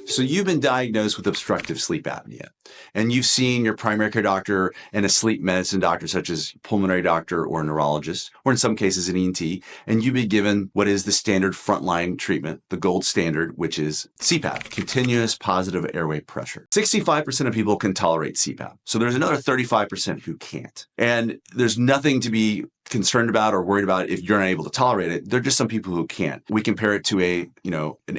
So you've been diagnosed with obstructive sleep apnea, and you've seen your primary care doctor and a sleep medicine doctor, such as pulmonary doctor or a neurologist, or in some cases an ENT, and you've been given what is the standard frontline treatment, the gold standard, which is CPAP, continuous positive airway pressure. 65% of people can tolerate CPAP. So there's another 35% who can't. And there's nothing to be concerned about or worried about if you're not able to tolerate it. There are just some people who can't. We compare it to an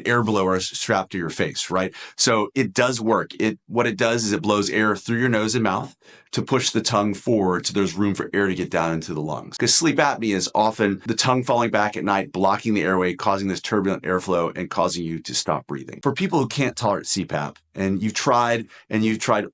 air blower strapped to your face, right? So it does work. What it does is it blows air through your nose and mouth to push the tongue forward so there's room for air to get down into the lungs. Because sleep apnea is often the tongue falling back at night, blocking the airway, causing this turbulent airflow and causing you to stop breathing. For people who can't tolerate CPAP, and you've tried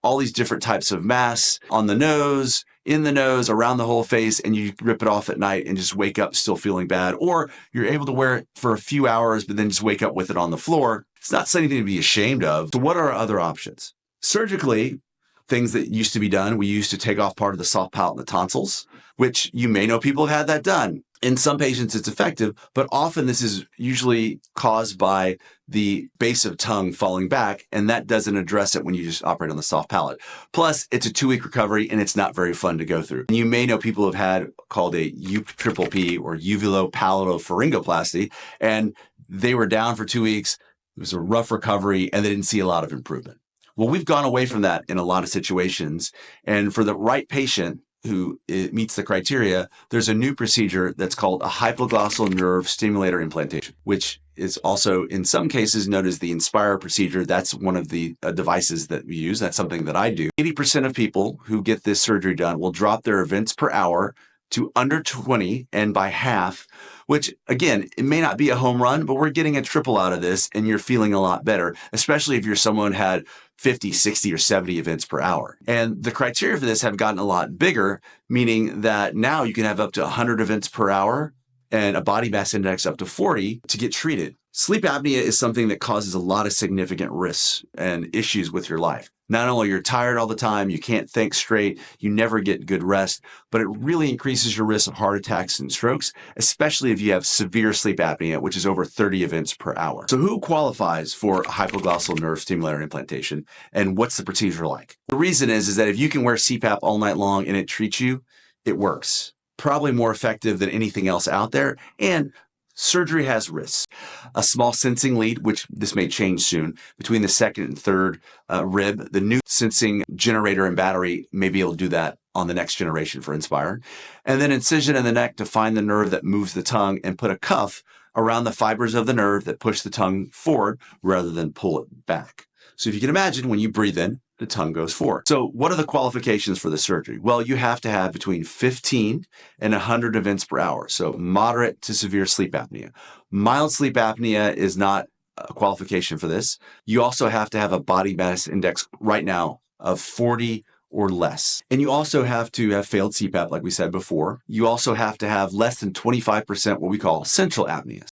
all these different types of masks on the nose, in the nose, around the whole face, and you rip it off at night and just wake up still feeling bad, or you're able to wear it for a few hours, but then just wake up with it on the floor. It's not something to be ashamed of. So what are our other options? Surgically, things that used to be done, we used to take off part of the soft palate and the tonsils, which you may know people have had that done. In some patients, it's effective, but often this is usually caused by the base of tongue falling back, and that doesn't address it when you just operate on the soft palate. Plus, it's a 2-week recovery, and it's not very fun to go through. And you may know people have had called a UPPP or uvulopalatopharyngoplasty, and they were down for 2 weeks. It was a rough recovery, and they didn't see a lot of improvement. Well, we've gone away from that in a lot of situations, and for the right patient who meets the criteria, there's a new procedure that's called a hypoglossal nerve stimulator implantation, which is also in some cases known as the Inspire procedure. That's one of the devices that we use. That's something that I do. 80% of people who get this surgery done will drop their events per hour to under 20 and by half, which again, it may not be a home run, but we're getting a triple out of this and you're feeling a lot better, especially if you're someone who had 50, 60, or 70 events per hour. And the criteria for this have gotten a lot bigger, meaning that now you can have up to 100 events per hour and a body mass index up to 40 to get treated. Sleep apnea is something that causes a lot of significant risks and issues with your life. Not only you're tired all the time, you can't think straight, you never get good rest, but it really increases your risk of heart attacks and strokes, especially if you have severe sleep apnea, which is over 30 events per hour. So who qualifies for a hypoglossal nerve stimulator implantation, and what's the procedure like? The reason is that if you can wear CPAP all night long and it treats you, it works. Probably more effective than anything else out there, and surgery has risks. A small sensing lead, which this may change soon, between the second and third rib. The new sensing generator and battery may be able to do that on the next generation for Inspire. And then incision in the neck to find the nerve that moves the tongue and put a cuff around the fibers of the nerve that push the tongue forward rather than pull it back. So if you can imagine, when you breathe in, the tongue goes forward. So what are the qualifications for the surgery? Well, you have to have between 15 and 100 events per hour. So moderate to severe sleep apnea. Mild sleep apnea is not a qualification for this. You also have to have a body mass index right now of 40 or less. And you also have to have failed CPAP, like we said before. You also have to have less than 25% what we call central apnea.